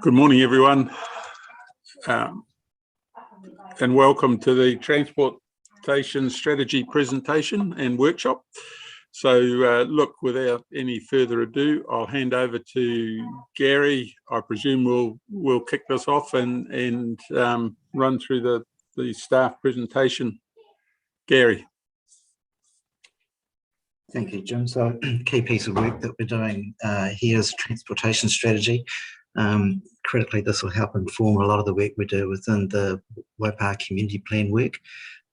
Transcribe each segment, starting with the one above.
Good morning, everyone, and welcome to the Transportation Strategy presentation and workshop. So look, without any further ado, I'll hand over to Gary. I presume we'll kick this off and run through the staff presentation. Gary. Thank you, Jim. So key piece of work that we're doing here is transportation strategy. Critically, this will help inform a lot of the work we do within the Waikato community plan work.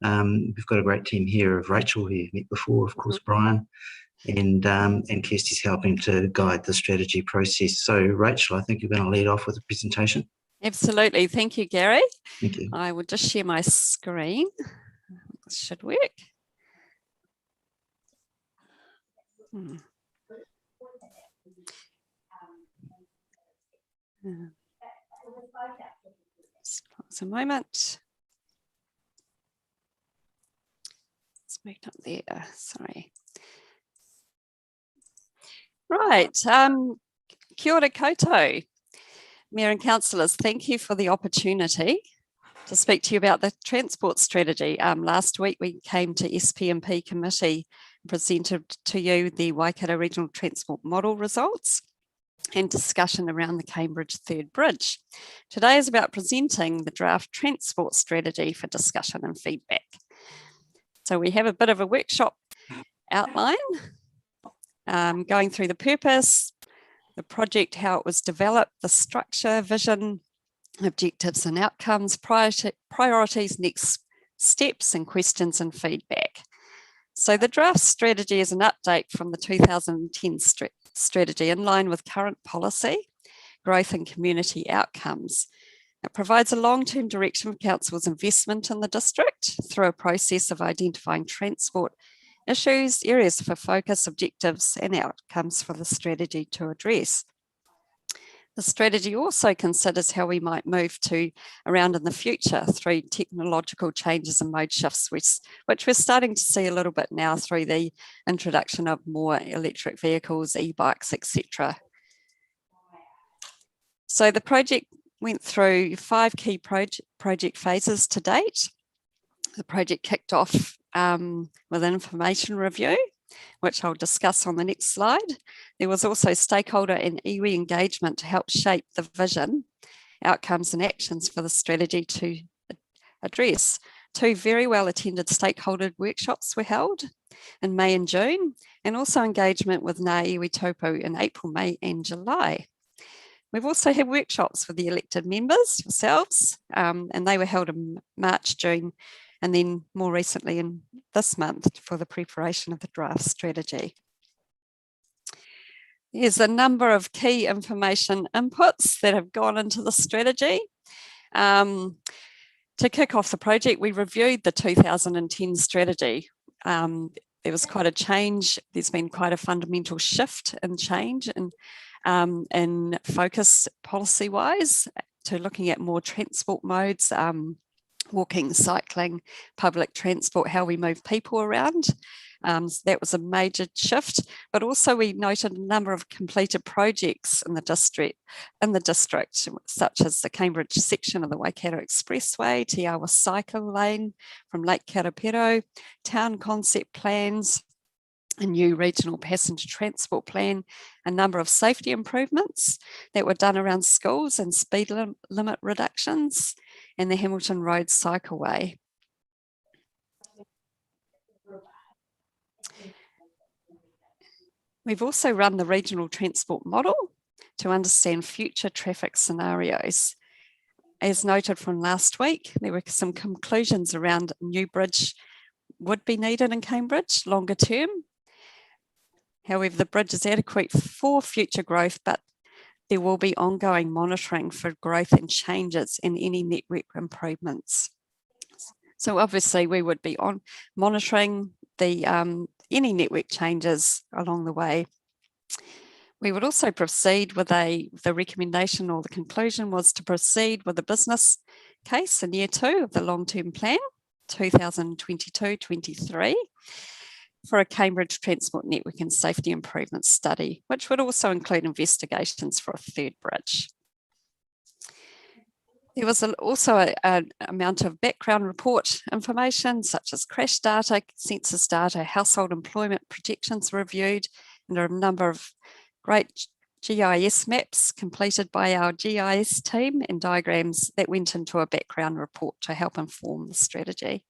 We've got a great team here of Rachel, who you've met before, of course, Brian, and Kirsty's helping to guide the strategy process. So Rachel, I think you're going to lead off with a presentation. Absolutely. Thank you, Gary. Thank you. I will just share my screen. This should work. Just pause a moment. It's moved up there. Sorry. Right. Kia ora koutou. Mayor and councillors, thank you for the opportunity to speak to you about the transport strategy. Last week we came to SPMP committee and presented to you the Waikato Regional Transport Model results and discussion around the Cambridge Third Bridge. Today is about presenting the draft transport strategy for discussion and feedback. So we have a bit of a workshop outline, going through the purpose, the project, how it was developed, the structure, vision, objectives and outcomes, priorities, next steps and questions and feedback. So the draft strategy is an update from the 2010 strategy in line with current policy, growth and community outcomes. It provides a long-term direction for council's investment in the district through a process of identifying transport issues, areas for focus, objectives and outcomes for the strategy to address. The strategy also considers how we might move to around in the future through technological changes and mode shifts, which we're starting to see a little bit now through the introduction of more electric vehicles, e-bikes, etc. So the project went through 5 key project phases to date. The project kicked off with an information review, which I'll discuss on the next slide. There was also stakeholder and iwi engagement to help shape the vision, outcomes and actions for the strategy to address. 2 very well attended stakeholder workshops were held in May and June, and also engagement with Ngā iwi Taupo in April, May and July. We've also had workshops for the elected members yourselves, and they were held in March, June, and then more recently in this month for the preparation of the draft strategy. There's a number of key information inputs that have gone into the strategy. To kick off the project, we reviewed the 2010 strategy. There was quite a change. There's been quite a fundamental shift and change in focus policy-wise to looking at more transport modes, walking, cycling, public transport, how we move people around. So that was a major shift, but also we noted a number of completed projects in the district, such as the Cambridge section of the Waikato Expressway, Te Awa Cycle Lane from Lake Karapiro, town concept plans, a new regional passenger transport plan, a number of safety improvements that were done around schools and speed limit reductions, and the Hamilton Road Cycleway. We've also run the regional transport model to understand future traffic scenarios. As noted from last week, there were some conclusions around a new bridge would be needed in Cambridge longer term. However, the bridge is adequate for future growth, but there will be ongoing monitoring for growth and changes in any network improvements. So obviously we would be on monitoring the any network changes along the way. We would also proceed with the recommendation, or the conclusion was to proceed with a business case in year 2 of the long-term plan, 2022-23. For a Cambridge Transport Network and Safety Improvement Study, which would also include investigations for a third bridge. There was also an amount of background report information, such as crash data, census data, household employment projections reviewed, and a number of great GIS maps completed by our GIS team and diagrams that went into a background report to help inform the strategy.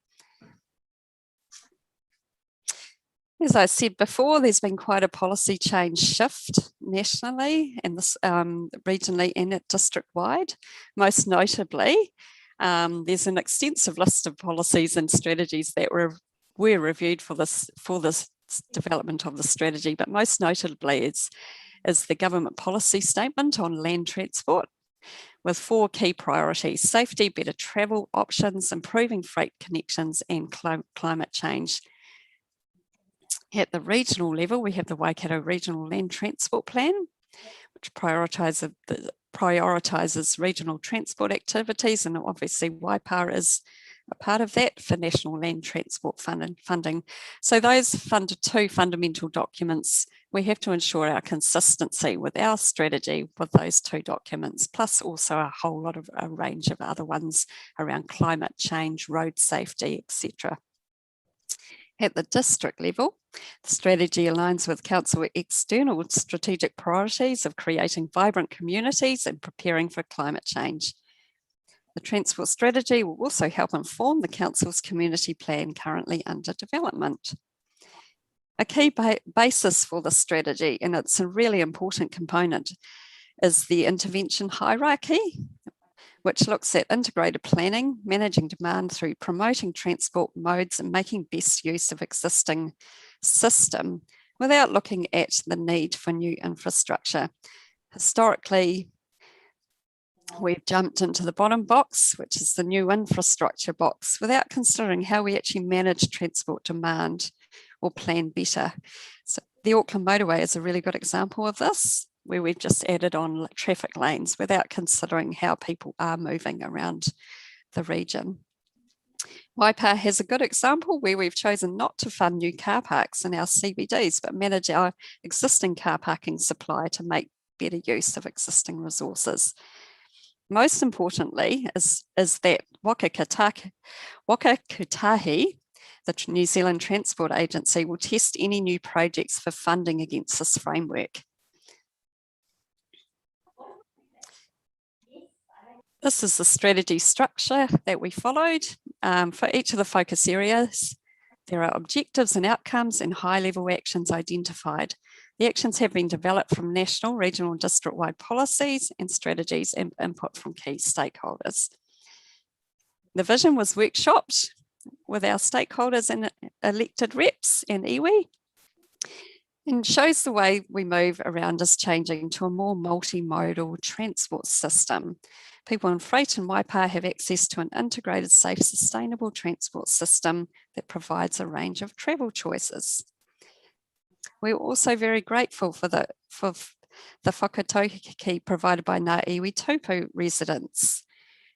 As I said before, there's been quite a policy change shift nationally and this, regionally and district-wide. Most notably, there's an extensive list of policies and strategies that were reviewed for this development of the strategy, but most notably is the government policy statement on land transport with 4 key priorities: safety, better travel options, improving freight connections, and climate change. At the regional level, we have the Waikato Regional Land Transport Plan, which prioritises regional transport activities, and obviously Waipa is a part of that for national land transport funding. So those 2 fundamental documents, we have to ensure our consistency with our strategy with those 2 documents, plus also a whole lot of a range of other ones around climate change, road safety, etc. At the district level, the strategy aligns with Council external strategic priorities of creating vibrant communities and preparing for climate change. The transport strategy will also help inform the Council's community plan currently under development. A key basis for the strategy, and it's a really important component, is the intervention hierarchy, which looks at integrated planning, managing demand through promoting transport modes and making best use of existing system without looking at the need for new infrastructure. Historically, we've jumped into the bottom box, which is the new infrastructure box, without considering how we actually manage transport demand or plan better. So the Auckland motorway is a really good example of this, where we've just added on traffic lanes without considering how people are moving around the region. Waipa has a good example where we've chosen not to fund new car parks in our CBDs, but manage our existing car parking supply to make better use of existing resources. Most importantly is that Waka Kotahi, the New Zealand Transport Agency, will test any new projects for funding against this framework. This is the strategy structure that we followed. For each of the focus areas, there are objectives and outcomes and high-level actions identified. The actions have been developed from national, regional, and district-wide policies and strategies and input from key stakeholders. The vision was workshopped with our stakeholders and elected reps and iwi, and shows the way we move around us changing to a more multimodal transport system. People in freight and Waipa have access to an integrated, safe, sustainable transport system that provides a range of travel choices. We're also very grateful for the whakatauki provided by Ngā Iwi Taupu residents.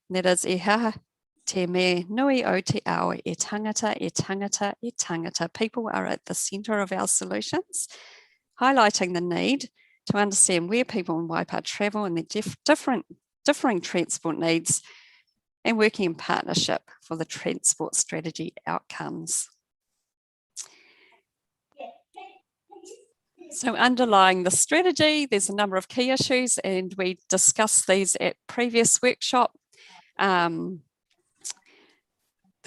And that is, e haha te me nui o te ao, e tangata, e tangata, e tangata. People are at the centre of our solutions, highlighting the need to understand where people in Waipa travel and their differing transport needs, and working in partnership for the transport strategy outcomes. So underlying the strategy, there's a number of key issues, and we discussed these at previous workshop. The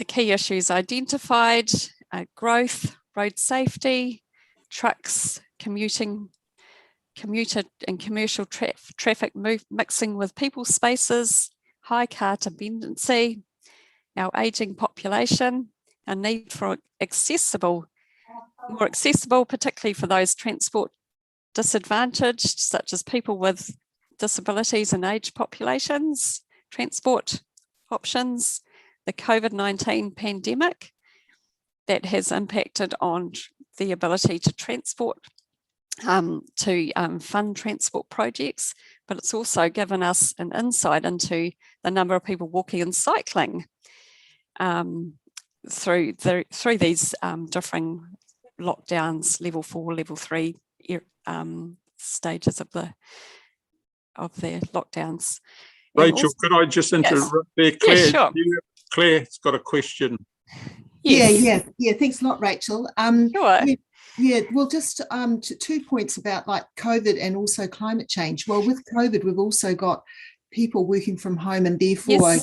key issues identified: growth, road safety, trucks, commuter and commercial traffic mixing with people spaces, high car dependency, our ageing population, our need for more accessible, particularly for those transport disadvantaged, such as people with disabilities and aged populations, transport options, the COVID-19 pandemic that has impacted on the ability to transport, fund transport projects, but it's also given us an insight into the number of people walking and cycling through these differing lockdowns, level 4, level 3 stages of the lockdowns. And Rachel, also- could I just interrupt there? Yeah, Claire, sure. Claire's got a question. Yes. Yeah. Thanks a lot, Rachel. Sure. Well, just 2 points about like COVID and also climate change. Well, with COVID, we've also got people working from home, and therefore,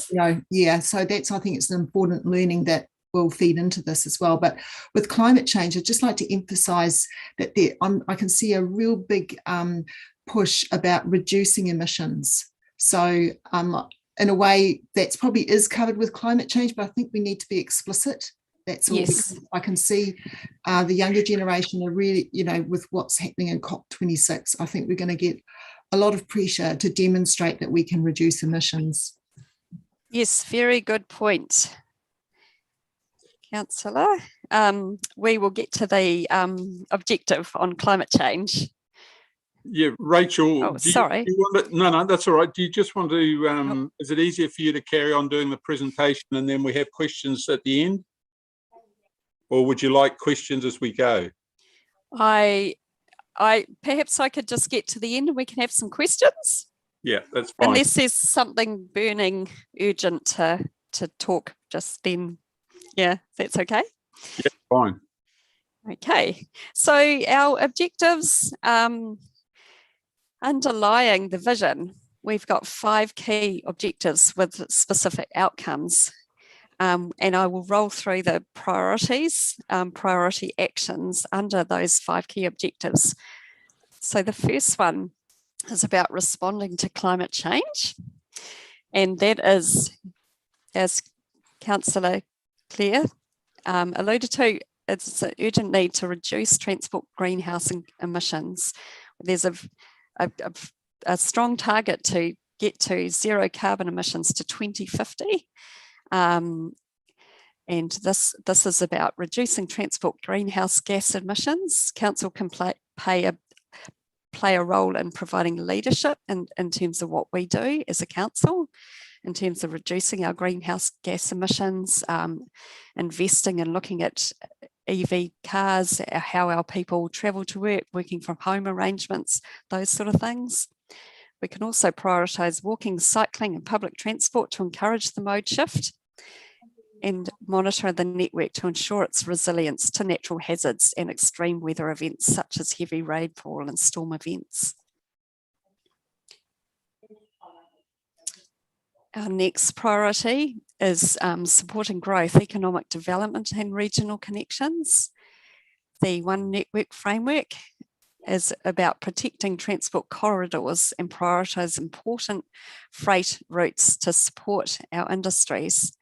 Yes. so I think it's an important learning that will feed into this as well. But with climate change, I'd just like to emphasize that I can see a real big push about reducing emissions. So in a way, that's probably is covered with climate change, but I think we need to be explicit. That's all. Yes. I can see the younger generation are really, with what's happening in COP26, I think we're going to get a lot of pressure to demonstrate that we can reduce emissions. Yes, very good point, Councillor. We will get to the objective on climate change. Yeah, Rachel. Oh, sorry. No, that's all right. Do you just want to, is it easier for you to carry on doing the presentation and then we have questions at the end? Or would you like questions as we go? Perhaps I could just get to the end and we can have some questions. Yeah, that's fine. Unless there's something burning urgent to talk just then. Yeah, that's okay. Yeah, fine. Okay, so our objectives, underlying the vision, we've got 5 key objectives with specific outcomes. And I will roll through the priorities, priority actions under those 5 key objectives. So the first one is about responding to climate change. And that is, as Councillor Claire alluded to, it's an urgent need to reduce transport greenhouse emissions. There's a strong target to get to zero carbon emissions to 2050. And this is about reducing transport greenhouse gas emissions. Council can play a role in providing leadership in terms of what we do as a council, in terms of reducing our greenhouse gas emissions, investing and looking at EV cars, how our people travel to work, working from home arrangements, those sort of things. We can also prioritise walking, cycling and public transport to encourage the mode shift, and monitor the network to ensure its resilience to natural hazards and extreme weather events such as heavy rainfall and storm events. Our next priority is supporting growth, economic development and regional connections. The One Network framework is about protecting transport corridors and prioritise important freight routes to support our industries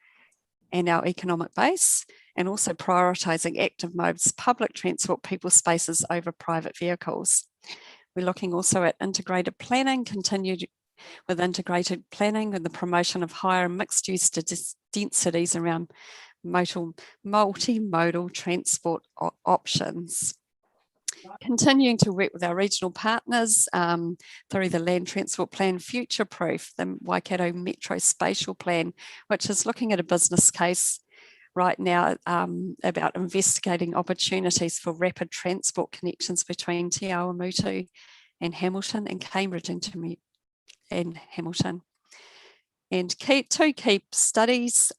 and our economic base, and also prioritising active modes, public transport, people spaces over private vehicles. We're looking also at integrated planning, continued with integrated planning and the promotion of higher and mixed use densities around multimodal transport options. Continuing to work with our regional partners through the Land Transport Plan Future Proof, the Waikato Metro Spatial Plan, which is looking at a business case right now about investigating opportunities for rapid transport connections between Te Awamutu and Hamilton and Cambridge and Hamilton. And 2 key studies.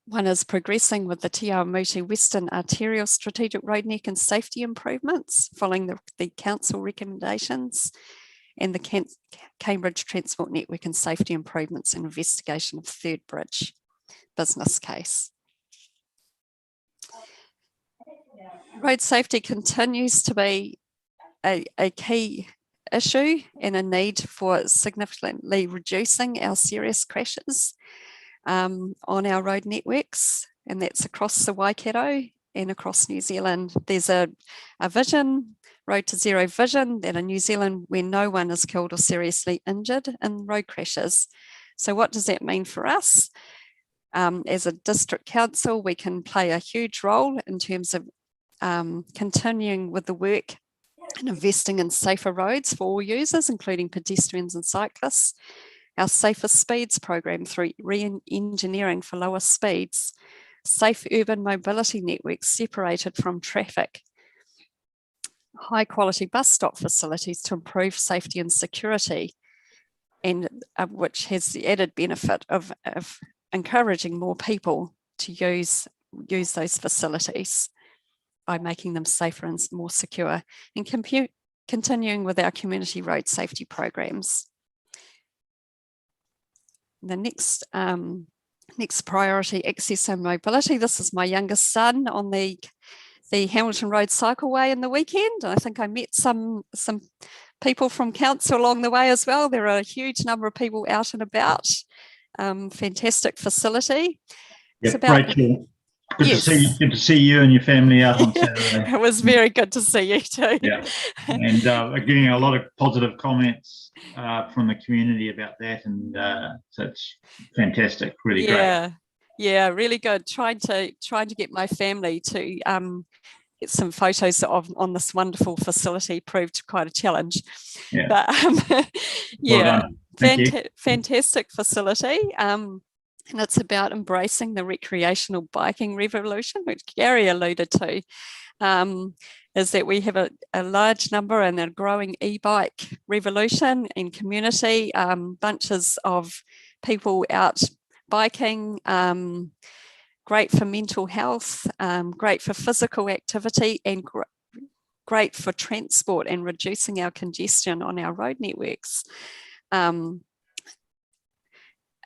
One is progressing with the Te Awamutu Western Arterial Strategic Road Neck and safety improvements following the council recommendations, and the Cambridge Transport Network and safety improvements and investigation of third bridge business case. Road safety continues to be a key issue and a need for significantly reducing our serious crashes on our road networks, and that's across the Waikato and across New Zealand. There's a vision, Road to Zero vision, that in New Zealand where no one is killed or seriously injured in road crashes. So what does that mean for us? As a district council, we can play a huge role in terms of continuing with the work and investing in safer roads for all users, including pedestrians and cyclists. Our Safer Speeds program through re-engineering for lower speeds, safe urban mobility networks separated from traffic, high quality bus stop facilities to improve safety and security, and which has the added benefit of encouraging more people to use those facilities by making them safer and more secure, and continuing with our community road safety programs. The next priority, access and mobility. This is my youngest son on the Hamilton Road Cycleway in the weekend. I think I met some people from council along the way as well. There are a huge number of people out and about. Fantastic facility. Yep, Rachel, good yes. to see you and your family out on Saturday. It was very good to see you too. Yeah, and getting a lot of positive comments from the community about that, and so it's fantastic, really great. Yeah, really good. Trying to get my family to get some photos on this wonderful facility proved quite a challenge. Yeah, but yeah, well fantastic facility. And it's about embracing the recreational biking revolution, which Gary alluded to, is that we have a large number and a growing e-bike revolution in community, bunches of people out biking, great for mental health, great for physical activity, and great for transport and reducing our congestion on our road networks.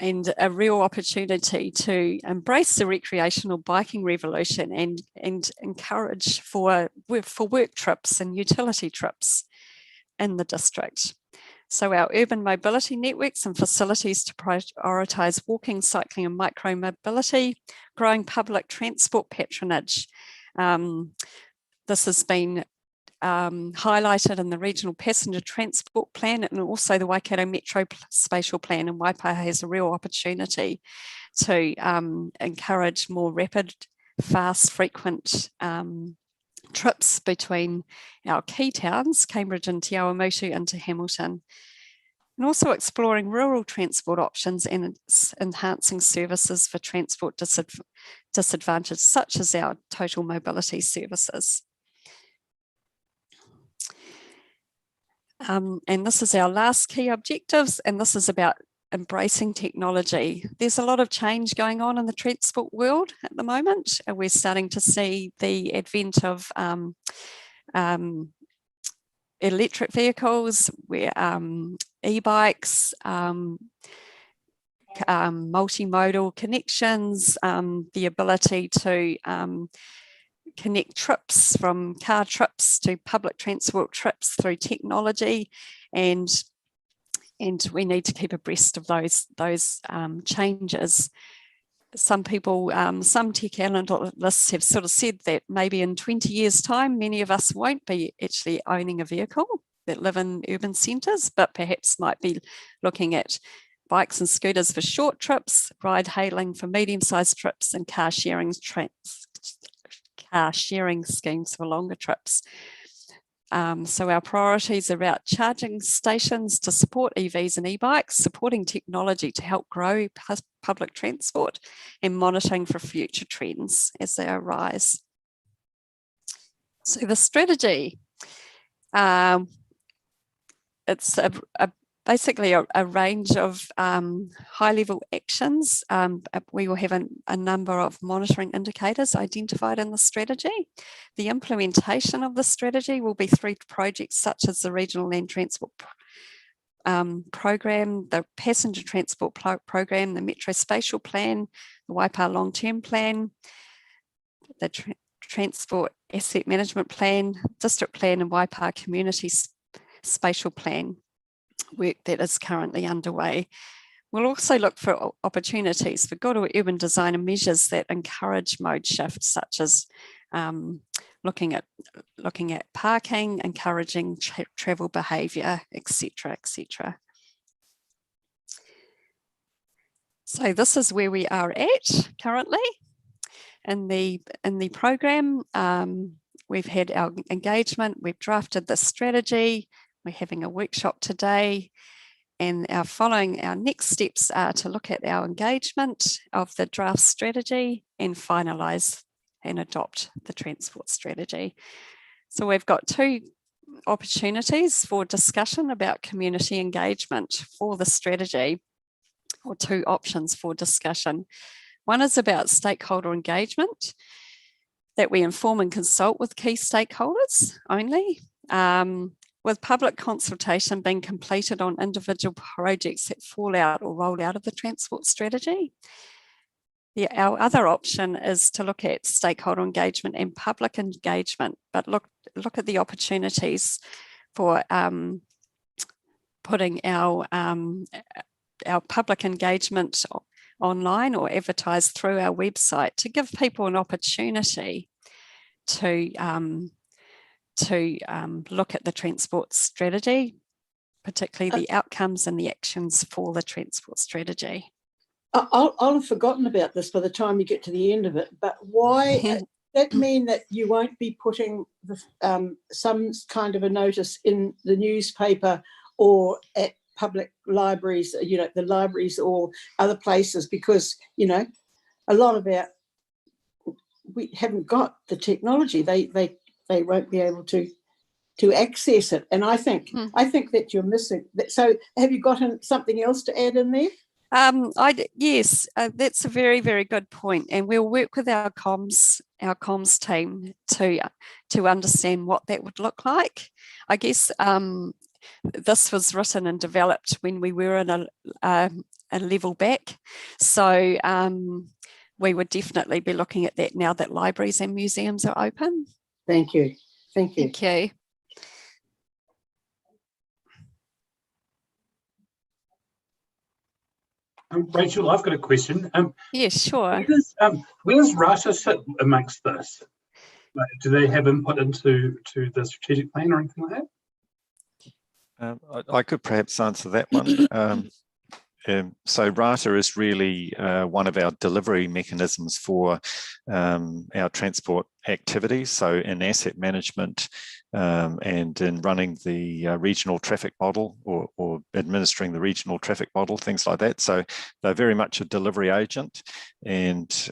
And a real opportunity to embrace the recreational biking revolution and encourage for work trips and utility trips in the district. So our urban mobility networks and facilities to prioritise walking, cycling and micro-mobility, growing public transport patronage. This has been highlighted in the Regional Passenger Transport Plan and also the Waikato Metro Spatial Plan, and Waipaha has a real opportunity to encourage more rapid, fast, frequent trips between our key towns, Cambridge and Te Awamutu, into Hamilton, and also exploring rural transport options and enhancing services for transport disadvantaged, such as our total mobility services. And this is our last key objectives, and this is about embracing technology. There's a lot of change going on in the transport world at the moment, and we're starting to see the advent of electric vehicles, where e-bikes, multimodal connections, the ability to connect trips from car trips to public transport trips through technology, and we need to keep abreast of those changes. Some people, some tech analysts have sort of said that maybe in 20 years' time, many of us won't be actually owning a vehicle that live in urban centres, but perhaps might be looking at bikes and scooters for short trips, ride-hailing for medium-sized trips, and car sharing schemes for longer trips. So our priorities are about charging stations to support EVs and e-bikes, supporting technology to help grow public transport, and monitoring for future trends as they arise. So the strategy, it's basically a range of high-level actions. We will have a number of monitoring indicators identified in the strategy. The implementation of the strategy will be through projects such as the Regional Land Transport Program, the Passenger Transport Program, the Metro Spatial Plan, the Waipaha Long-Term Plan, the Transport Asset Management Plan, District Plan, and Waipaha Community Spatial Plan work that is currently underway. We'll also look for opportunities for good or urban design and measures that encourage mode shifts, such as looking at parking, encouraging travel behaviour, etc., etc. So this is where we are at currently in the program. We've had our engagement, we've drafted the strategy, we're having a workshop today, and our next steps are to look at our engagement of the draft strategy and finalise and adopt the transport strategy. So we've got two opportunities for discussion about community engagement for the strategy, or two options for discussion. One is about stakeholder engagement, that we inform and consult with key stakeholders only, with public consultation being completed on individual projects that fall out or roll out of the transport strategy. Our other option is to look at stakeholder engagement and public engagement, but look at the opportunities for putting our public engagement online or advertised through our website to give people an opportunity to look at the transport strategy, particularly the outcomes and the actions for the transport strategy. I'll have forgotten about this by the time you get to the end of it, but why does that mean that you won't be putting some kind of a notice in the newspaper or at public libraries, the libraries or other places? Because, a lot of we haven't got the technology. They won't be able to access it. And I think that you're missing that. So have you got something else to add in there? Yes, that's a very, very good point, and we'll work with our comms team to understand what that would look like. I guess this was written and developed when we were in a level back, so we would definitely be looking at that now that libraries and museums are open. Thank you. Thank you. Rachel, I've got a question. Yes, sure. Where does RATA sit amongst this? Like, do they have input into the strategic plan or anything like that? I could perhaps answer that one. So RATA is really one of our delivery mechanisms for our transport activities. So in asset management and in running the regional traffic model or administering the regional traffic model, things like that. So they're very much a delivery agent, and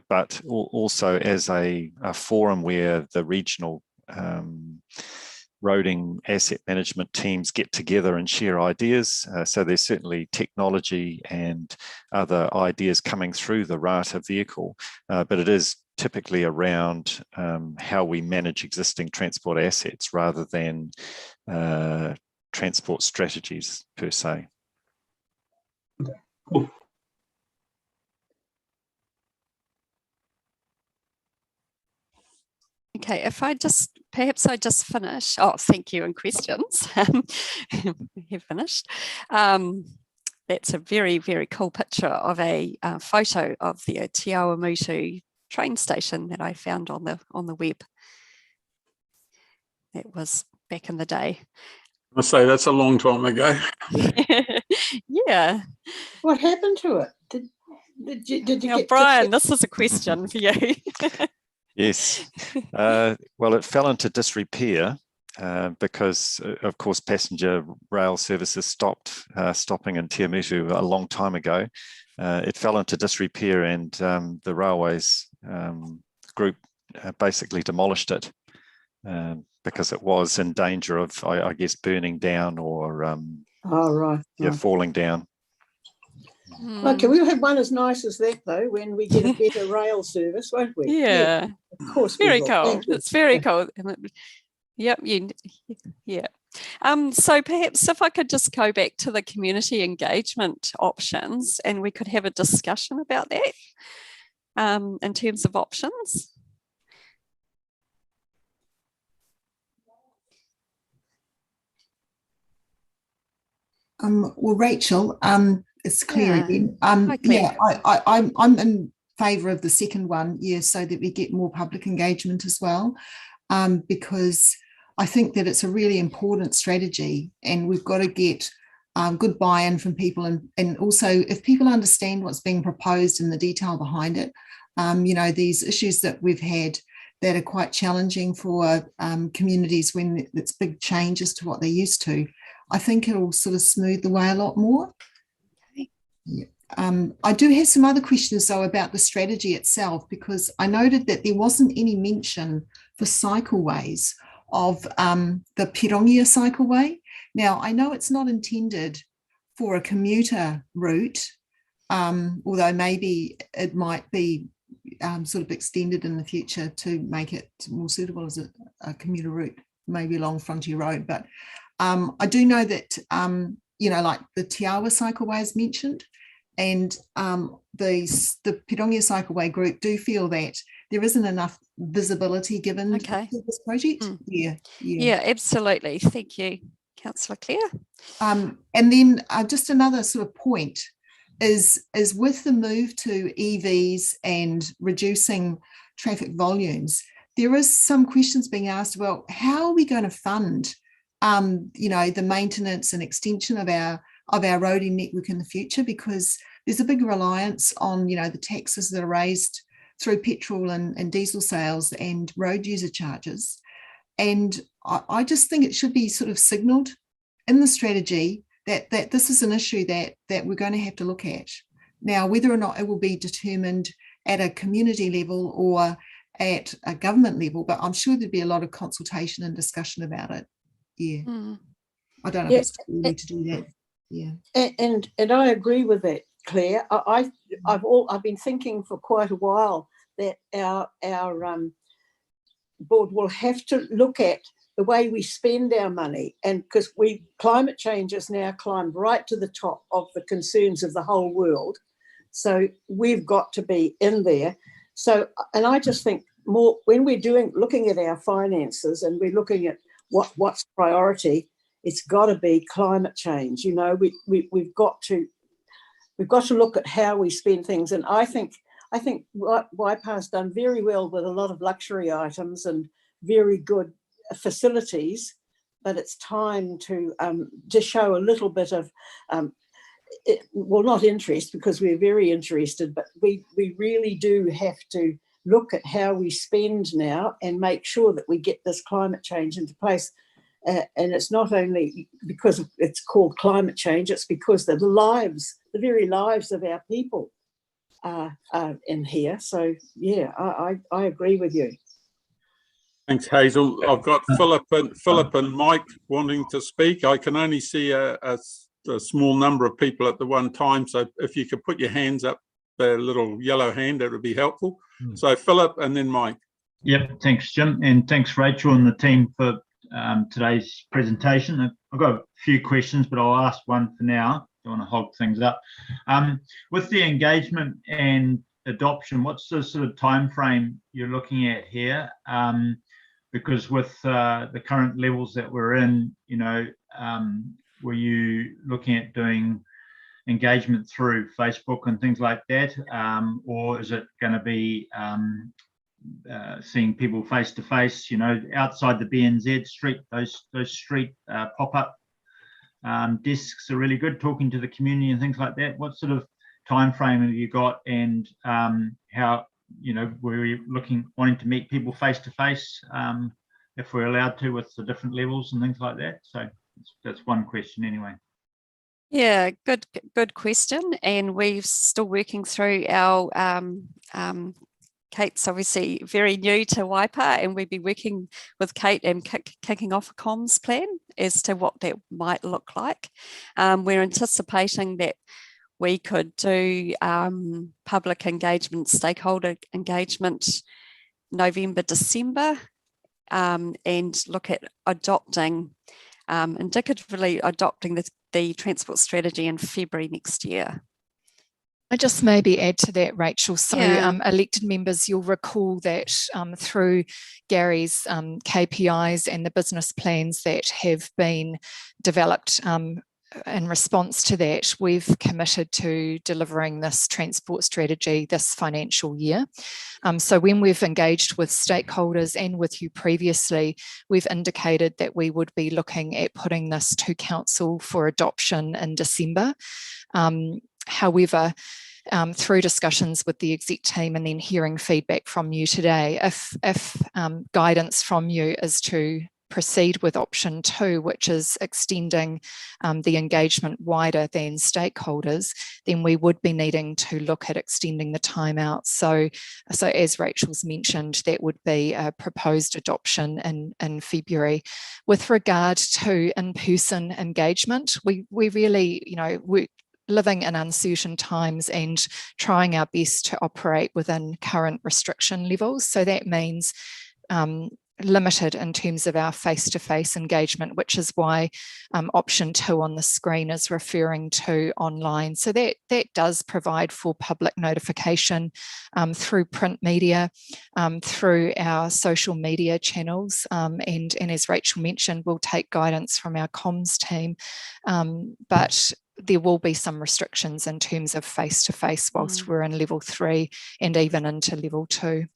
but also as a forum where the regional roading asset management teams get together and share ideas. So there's certainly technology and other ideas coming through the RATA vehicle, but it is typically around how we manage existing transport assets rather than transport strategies per se. Okay, cool. Okay, perhaps I just finish. Oh, thank you, and questions. You've finished. That's a very, very cool picture of a photo of the Te Awamutu train station that I found on the web. That was back in the day. I say that's a long time ago. Yeah. What happened to it? Did you Now, get Brian, this is a question for you. Yes. Well, it fell into disrepair because, of course, passenger rail services stopped stopping in Te Awamutu a long time ago. It fell into disrepair, and the railways group basically demolished it because it was in danger of, I guess, burning down or falling down. Okay, we'll have one as nice as that, though, when we get a better rail service, won't we? Yeah. Of course. Very cool. It's very cool. Yep. Yeah. So perhaps if I could just go back to the community engagement options, and we could have a discussion about that in terms of options. Well, Rachel, it's clear again. Hi, Claire. Yeah, I'm in favour of the second one, so that we get more public engagement as well, because I think that it's a really important strategy, and we've got to get good buy-in from people, and also if people understand what's being proposed and the detail behind it, these issues that we've had that are quite challenging for communities when it's big changes to what they're used to, I think it'll sort of smooth the way a lot more. Okay. Yeah. I do have some other questions, though, about the strategy itself, because I noted that there wasn't any mention for cycleways of the Pirongia Cycleway. Now, I know it's not intended for a commuter route, although maybe it might be sort of extended in the future to make it more suitable as a commuter route, maybe along Frontier Road. But I do know that, like the Te Awa Cycleway is mentioned, and the Pirongia Cycleway group do feel that there isn't enough visibility given to this project. Yeah, absolutely. Thank you, Councillor Clare. And then just another sort of point is with the move to EVs and reducing traffic volumes, there is some questions being asked, well, how are we going to fund the maintenance and extension of our roading network in the future? Because there's a big reliance on, the taxes that are raised through petrol and diesel sales and road user charges. And I just think it should be sort of signalled in the strategy that this is an issue that we're going to have to look at. Now, whether or not it will be determined at a community level or at a government level, but I'm sure there'd be a lot of consultation and discussion about it. Yeah. I don't know if it's too early to do that. Yeah. And I agree with that, Claire. I've been thinking for quite a while that our board will have to look at the way we spend our money, and because climate change has now climbed right to the top of the concerns of the whole world, so we've got to be in there. So, and I just think more when we're looking at our finances and we're looking at what's priority, it's got to be climate change. We've got to look at how we spend things, and I think Waipa's done very well with a lot of luxury items and very good facilities, but it's time to show a little bit of not interest, because we're very interested, but we really do have to look at how we spend now and make sure that we get this climate change into place. And it's not only because it's called climate change, it's because the very lives of our people are in here. So yeah, I agree with you. Thanks, Hazel. I've got Philip and Mike wanting to speak. I can only see a small number of people at the one time, so if you could put your hands up, the little yellow hand, that would be helpful. So Philip and then Mike. Yep, thanks, Jim, and thanks, Rachel and the team for today's presentation. I've got a few questions, but I'll ask one for now. Don't want to hog things up. With the engagement and adoption, what's the sort of time frame you're looking at here? Because with the current levels that we're in, were you looking at doing engagement through Facebook and things like that, or is it going to be seeing people face to face? Outside the BNZ street, those street pop-up desks are really good, talking to the community and things like that. What sort of time frame have you got, and how were you wanting to meet people face to face, if we're allowed to, with the different levels and things like that? So that's one question anyway. Yeah, good question. And we're still working through our Kate's obviously very new to Waipa, and we'll be working with Kate and kicking off a comms plan as to what that might look like. We're anticipating that we could do public engagement, stakeholder engagement, November, December, and look at indicatively adopting the transport strategy in February next year. I just maybe add to that, Rachel. So elected members, you'll recall that through Gary's KPIs and the business plans that have been developed in response to that, we've committed to delivering this transport strategy this financial year. So when we've engaged with stakeholders and with you previously, we've indicated that we would be looking at putting this to council for adoption in December. However, through discussions with the exec team and then hearing feedback from you today, if guidance from you is to proceed with option 2, which is extending the engagement wider than stakeholders, then we would be needing to look at extending the timeout. So as Rachel's mentioned, that would be a proposed adoption in February. With regard to in-person engagement, we really, we're living in uncertain times and trying our best to operate within current restriction levels. So that means limited in terms of our face-to-face engagement, which is why option 2 on the screen is referring to online. So that does provide for public notification through print media, through our social media channels, and as Rachel mentioned, we'll take guidance from our comms team, but there will be some restrictions in terms of face-to-face whilst we're in level 3 and even into level 2.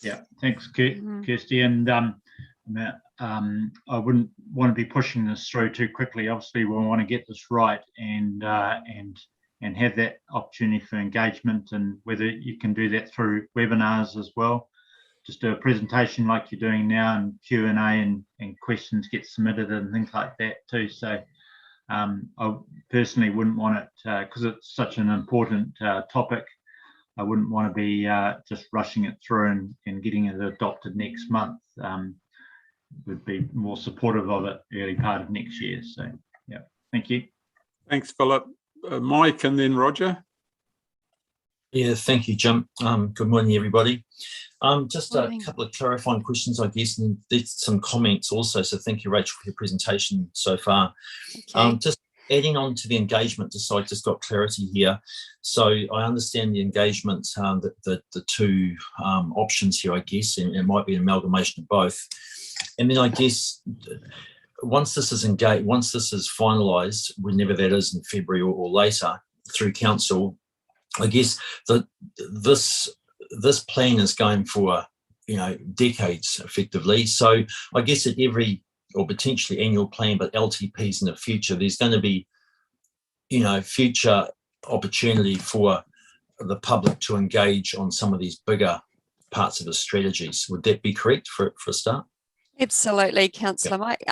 Yeah, thanks, Kirsty. And I wouldn't want to be pushing this through too quickly. Obviously, we want to get this right and have that opportunity for engagement, and whether you can do that through webinars as well. Just do a presentation like you're doing now, and Q&A and questions get submitted and things like that too. So I personally wouldn't want it, because it's such an important topic, I wouldn't want to be just rushing it through and getting it adopted next month. Would be more supportive of it early part of next year. So, yeah, thank you. Thanks, Philip. Mike and then Roger. Yeah, thank you, Jim. Good morning, everybody. Just a couple of clarifying questions, I guess, and there's some comments also. So thank you, Rachel, for your presentation so far. Just adding on to the engagement, just so I just got clarity here. So I understand the engagement, the two options here, I guess, and it might be an amalgamation of both. And then I guess once this is engaged, once this is finalised, whenever that is in February or later through council, I guess this plan is going for decades effectively. So I guess at every or potentially annual plan, but LTPs in the future, there's going to be future opportunity for the public to engage on some of these bigger parts of the strategies. Would that be correct for a start? Absolutely, Councillor Mike.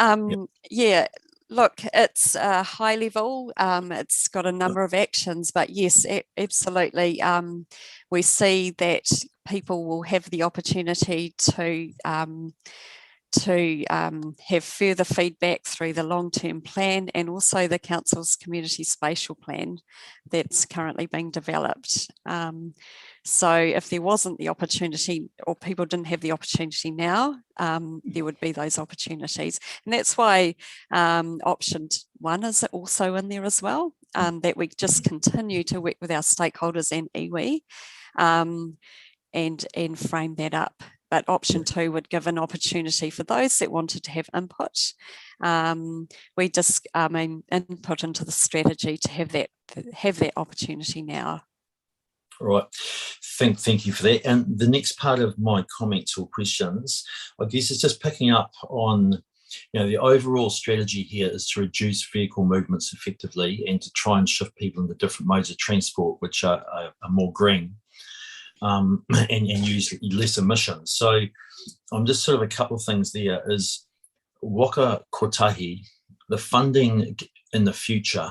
Yeah, look, it's high level. It's got a number of actions, but yes, absolutely. We see that people will have the opportunity to have further feedback through the long-term plan and also the council's community spatial plan that's currently being developed. So if there wasn't the opportunity, or people didn't have the opportunity now, there would be those opportunities. And that's why option 1 is also in there as well, that we just continue to work with our stakeholders and iwi and frame that up. But option 2 would give an opportunity for those that wanted to have input. We just input into the strategy to have that opportunity now. All right, thank you for that. And the next part of my comments or questions, I guess, is just picking up on, the overall strategy here is to reduce vehicle movements effectively and to try and shift people into different modes of transport, which are more green. And use less emissions. So I'm just sort of a couple of things there is waka kotahi, the funding in the future,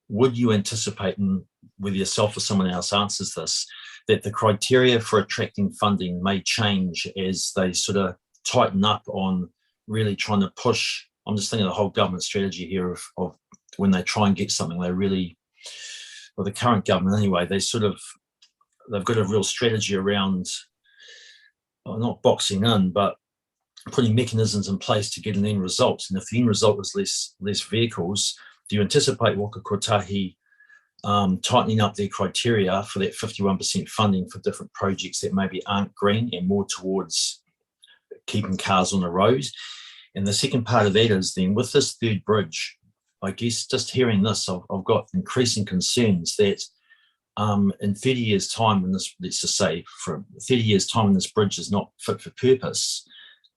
would you anticipate, and whether yourself or someone else answers this, that the criteria for attracting funding may change as they sort of tighten up on really trying to push? I'm just thinking of the whole government strategy here of when they try and get something, they really, well, the current government anyway, they've got a real strategy around, not boxing in, but putting mechanisms in place to get an end result. And if the end result is less vehicles, do you anticipate Waka Kotahi tightening up their criteria for that 51% funding for different projects that maybe aren't green and more towards keeping cars on the road? And the second part of that is then with this third bridge, I guess just hearing this, I've got increasing concerns that in 30 years' time, when this, let's just say, for 30 years' time, when this bridge is not fit for purpose,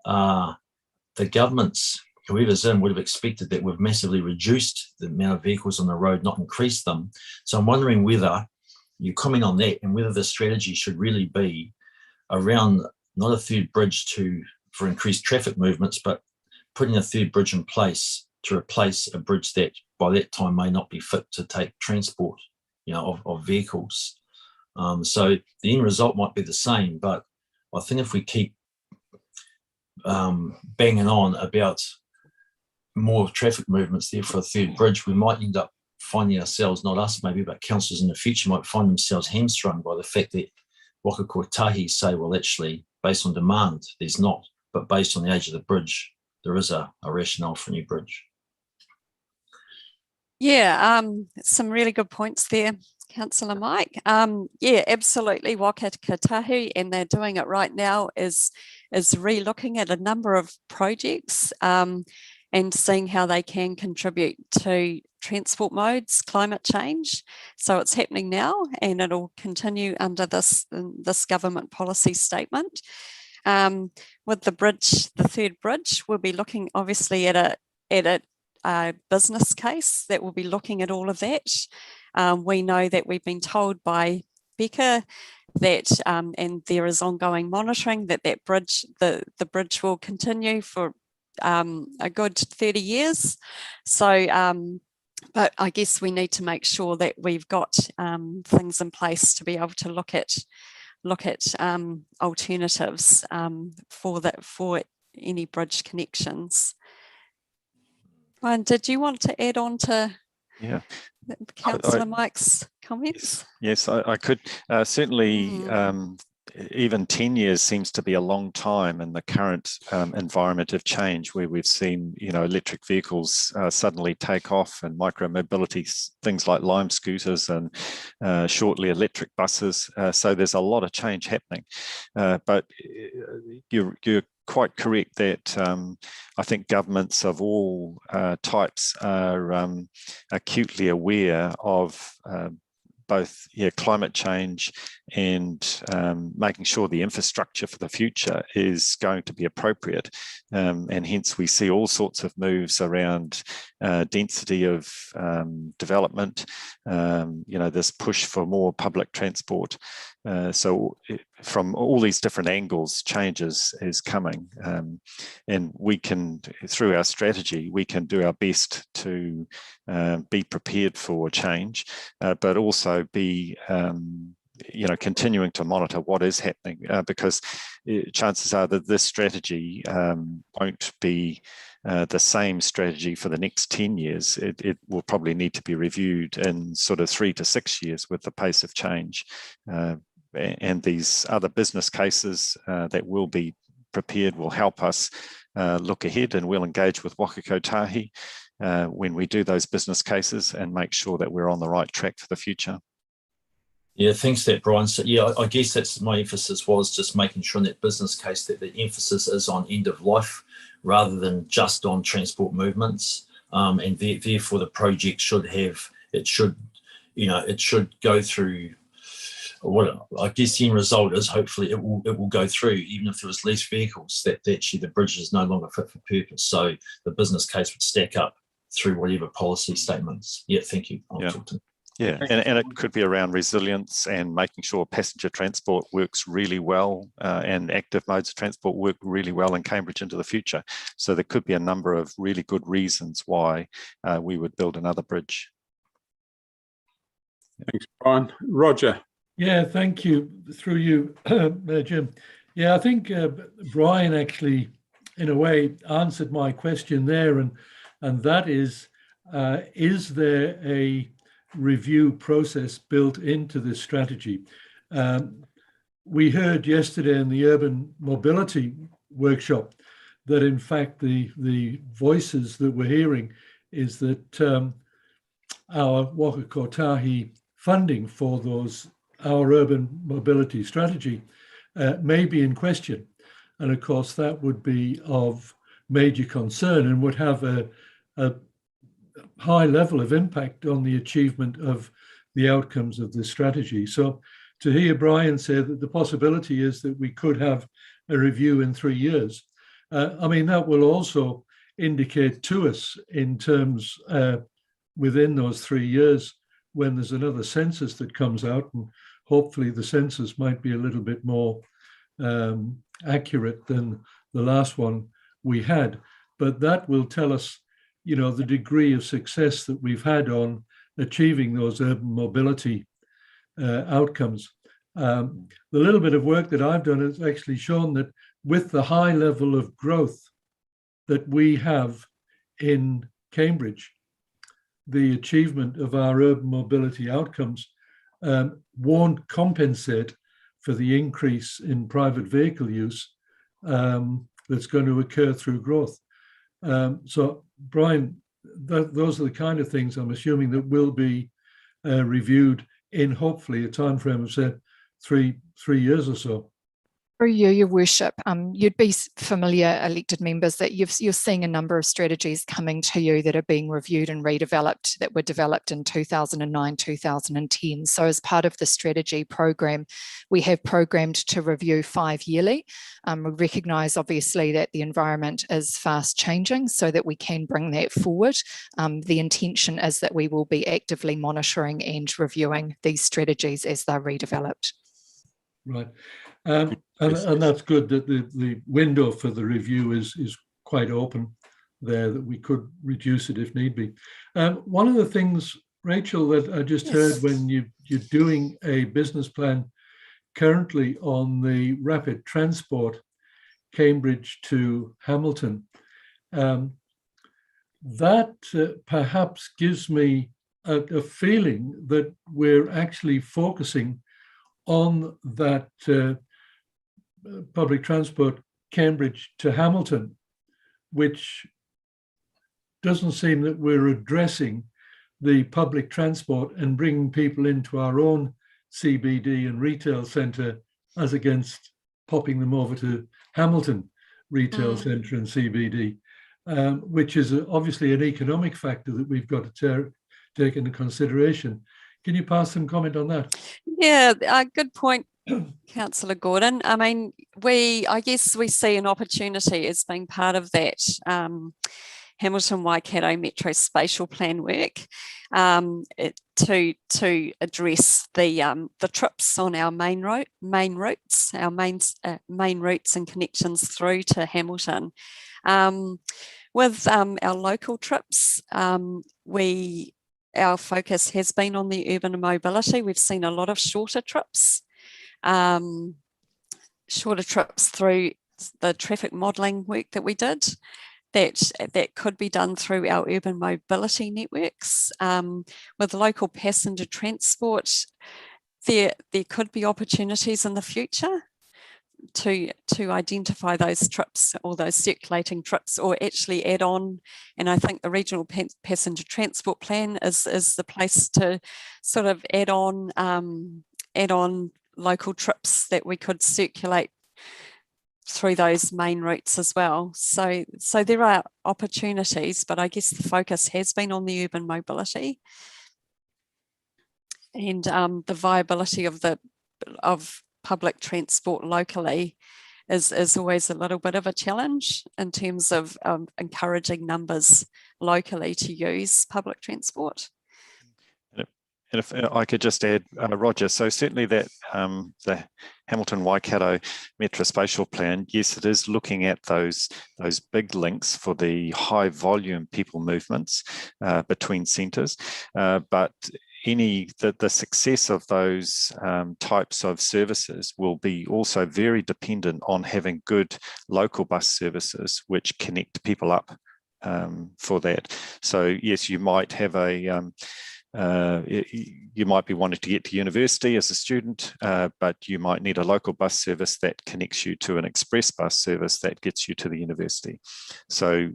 the governments, whoever's in, would have expected that we've massively reduced the amount of vehicles on the road, not increased them. So I'm wondering whether you comment on that and whether the strategy should really be around not a third bridge for increased traffic movements, but putting a third bridge in place to replace a bridge that by that time may not be fit to take transport, of vehicles. So the end result might be the same, but I think if we keep banging on about more traffic movements there for a third bridge, we might end up finding ourselves, not us maybe, but councils in the future might find themselves hamstrung by the fact that waka kotahi say, well, actually, based on demand, there's not, but based on the age of the bridge, there is a rationale for a new bridge. Yeah, some really good points there, Councillor Mike. Yeah, absolutely. Waka kotahi, and they're doing it right now, is re-looking at a number of projects and seeing how they can contribute to transport modes, climate change. So it's happening now, and it'll continue under this government policy statement. With the bridge, the third bridge, we'll be looking obviously at a business case that will be looking at all of that. We know that we've been told by Becca that, and there is ongoing monitoring, that bridge, the bridge will continue for a good 30 years. So, but I guess we need to make sure that we've got things in place to be able to look at alternatives for any bridge connections. Ryan, did you want to add on to Councillor Mike's comments? Yes, I could. Certainly, even 10 years seems to be a long time in the current environment of change, where we've seen, electric vehicles suddenly take off, and micro-mobility, things like Lime scooters and shortly electric buses. So there's a lot of change happening. But you're quite correct that I think governments of all types are acutely aware of both climate change and making sure the infrastructure for the future is going to be appropriate. And hence we see all sorts of moves around density of development, this push for more public transport. So from all these different angles, changes is coming. And we can, through our strategy, we can do our best to be prepared for change, but also be continuing to monitor what is happening, because chances are that this strategy won't be the same strategy for the next 10 years. It will probably need to be reviewed in sort of 3 to 6 years with the pace of change. And these other business cases that will be prepared will help us look ahead, and we'll engage with waka kotahi when we do those business cases and make sure that we're on the right track for the future. Yeah, thanks for that, Brian. So yeah, I guess that's my emphasis, was just making sure in that business case that the emphasis is on end of life rather than just on transport movements. And therefore the project should go through what I guess the end result is. Hopefully it will go through, even if there was less vehicles, that actually the bridge is no longer fit for purpose. So the business case would stack up through whatever policy statements. Yeah, thank you. I'll talk to you. Yeah, and it could be around resilience and making sure passenger transport works really well, and active modes of transport work really well in Cambridge into the future. So there could be a number of really good reasons why we would build another bridge. Thanks, Brian. Roger. Yeah, thank you. Through you, Jim. Yeah, I think Brian actually, in a way, answered my question there, and that is there a review process built into this strategy? We heard yesterday in the urban mobility workshop that in fact the voices that we're hearing is that our waka kotahi funding for our urban mobility strategy may be in question. And of course that would be of major concern and would have a high level of impact on the achievement of the outcomes of this strategy. So to hear Brian say that the possibility is that we could have a review in 3 years, I mean, that will also indicate to us in terms within those 3 years, when there's another census that comes out, and hopefully the census might be a little bit more accurate than the last one we had, but that will tell us, the degree of success that we've had on achieving those urban mobility outcomes. The little bit of work that I've done has actually shown that with the high level of growth that we have in Cambridge, the achievement of our urban mobility outcomes won't compensate for the increase in private vehicle use that's going to occur through growth. So, Brian, those are the kind of things I'm assuming that will be reviewed in hopefully a time frame of, say, three years or so. Through you, Your Worship, you'd be familiar, elected members, that you're seeing a number of strategies coming to you that are being reviewed and redeveloped, that were developed in 2009, 2010. So as part of the strategy program, we have programmed to review 5 yearly. We recognise, obviously, that the environment is fast changing so that we can bring that forward. The intention is that we will be actively monitoring and reviewing these strategies as they're redeveloped. Right. And that's good that the window for the review is quite open there, that we could reduce it if need be. One of the things, Rachel, that I just heard when you're doing a business plan currently on the rapid transport Cambridge to Hamilton, that perhaps gives me a feeling that we're actually focusing on that public transport Cambridge to Hamilton, which doesn't seem that we're addressing the public transport and bringing people into our own CBD and retail centre as against popping them over to Hamilton retail centre and CBD, which is obviously an economic factor that we've got to take into consideration. Can you pass some comment on that? Yeah, good point, Councillor Gordon. I mean, I guess we see an opportunity as being part of that Hamilton Waikato Metro Spatial Plan work to address the trips on our main routes and connections through to Hamilton. With our local trips, our focus has been on the urban mobility. We've seen a lot of shorter trips through the traffic modelling work that we did. That could be done through our urban mobility networks. With local passenger transport, there could be opportunities in the future to identify those trips or those circulating trips, or actually add on. And I think the regional passenger transport plan is the place to sort of add on local trips that we could circulate through those main routes as well. So there are opportunities, but I guess the focus has been on the urban mobility and the viability of public transport locally is always a little bit of a challenge in terms of encouraging numbers locally to use public transport. And if I could just add, Roger, so certainly that the Hamilton Waikato Metro Spatial Plan, yes, it is looking at those big links for the high volume people movements between centres, but the success of those types of services will be also very dependent on having good local bus services which connect people up for that. So yes, you might have you might be wanting to get to university as a student, but you might need a local bus service that connects you to an express bus service that gets you to the university. So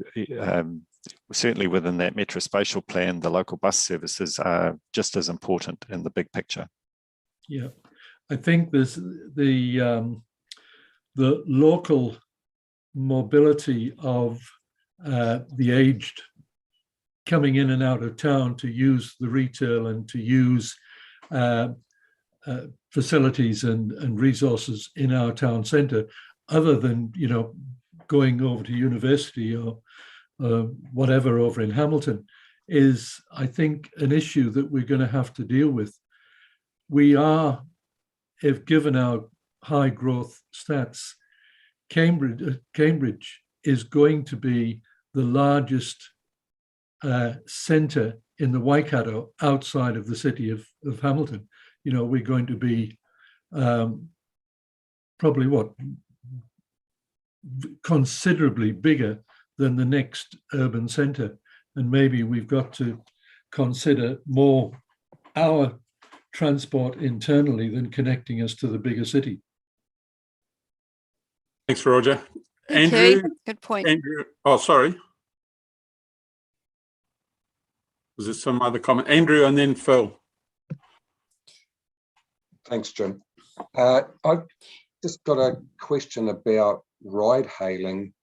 certainly within that Metro Spatial Plan, the local bus services are just as important in the big picture. Yeah, I think there's the local mobility of the aged coming in and out of town to use the retail and to use facilities and resources in our town centre, other than going over to university or whatever over in Hamilton, is, I think, an issue that we're going to have to deal with. We are, if given our high growth stats, Cambridge is going to be the largest centre in the Waikato outside of the city of Hamilton. You know, we're going to be probably considerably bigger than the next urban centre. And maybe we've got to consider more our transport internally than connecting us to the bigger city. Thanks, Roger. Thank Andrew, you. Good point. Andrew, oh, sorry. Was there some other comment? Andrew and then Phil. Thanks, Jim. I've just got a question about ride hailing,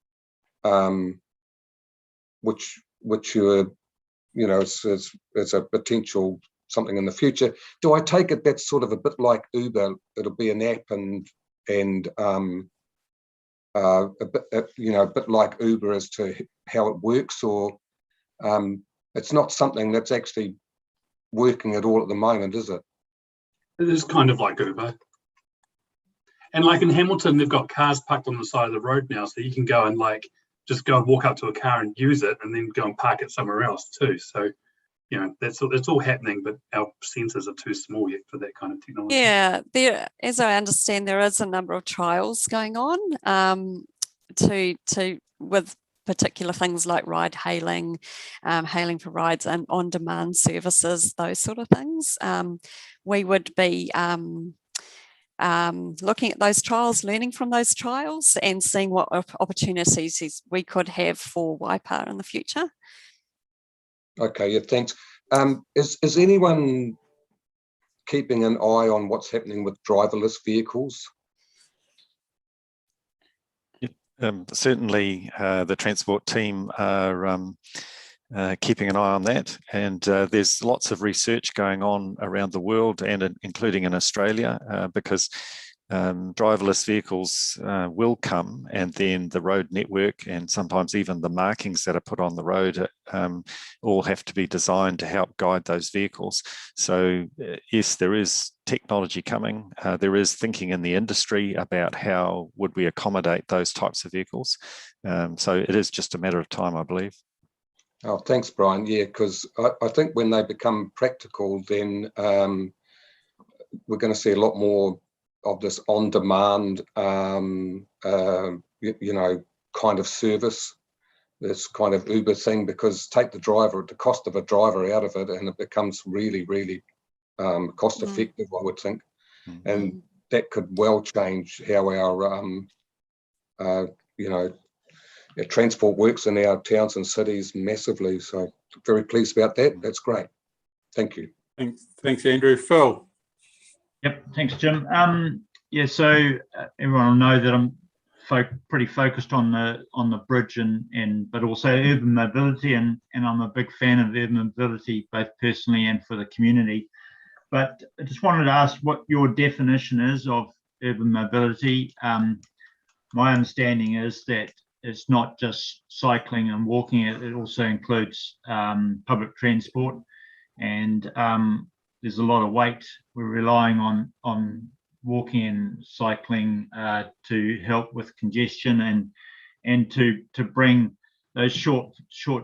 which you know, is a potential something in the future. Do I take it that's sort of a bit like Uber? It'll be an app and a bit like Uber as to how it works, or it's not something that's actually working at all at the moment, is it? It is kind of like Uber. And like in Hamilton, they've got cars parked on the side of the road now, so you can go and just go and walk up to a car and use it, and then go and park it somewhere else too. So, you know, it's all happening, but our sensors are too small yet for that kind of technology. Yeah, as I understand, there is a number of trials going on with particular things like ride hailing, hailing for rides and on-demand services, those sort of things. We would be looking at those trials, learning from those trials, and seeing what opportunities we could have for Waipa in the future. Okay, yeah, thanks. Is anyone keeping an eye on what's happening with driverless vehicles? Certainly, the transport team are keeping an eye on that, and there's lots of research going on around the world, and including in Australia, because driverless vehicles will come, and then the road network and sometimes even the markings that are put on the road all have to be designed to help guide those vehicles. So yes, there is technology coming. There is thinking in the industry about how would we accommodate those types of vehicles. So it is just a matter of time, I believe. Oh, thanks, Brian. Yeah, because I think when they become practical, then we're going to see a lot more of this on-demand, kind of service, this kind of Uber thing, because take the cost of a driver out of it, and it becomes really, really cost-effective, I would think. Mm-hmm. And that could well change how our, transport works in our towns and cities massively. So very pleased about that. That's great. Thank you. Thanks, Andrew. Phil. Yep, thanks, Jim. So everyone will know that I'm pretty focused on the bridge but also urban mobility, and I'm a big fan of urban mobility, both personally and for the community. But I just wanted to ask what your definition is of urban mobility. My understanding is that it's not just cycling and walking; it also includes public transport, and there's a lot of weight we're relying on walking and cycling to help with congestion and to bring those short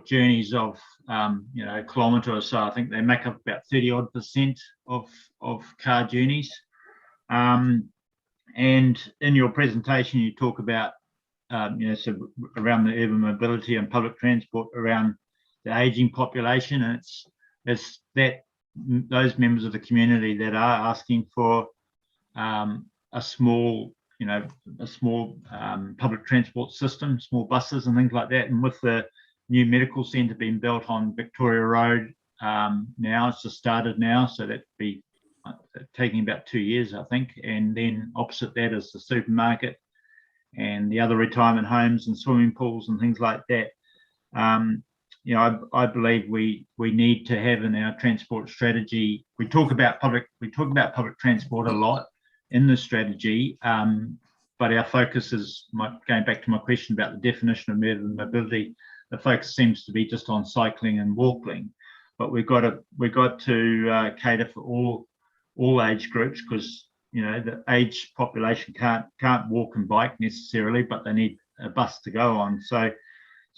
journeys of a kilometre or so. I think they make up about 30% of car journeys. And in your presentation, you talk about so around the urban mobility and public transport around the ageing population, and it's that those members of the community that are asking for a small public transport system, small buses and things like that. And with the new medical centre being built on Victoria Road now, it's just started now, so that'd be taking about 2 years, I think. And then opposite that is the supermarket and the other retirement homes and swimming pools and things like that. I believe we need to have in our transport strategy. We talk about public transport a lot in the strategy, but our focus is, going back to my question about the definition of urban mobility, the focus seems to be just on cycling and walking. But we've got to cater for all age groups, because the age population can't walk and bike necessarily, but they need a bus to go on. So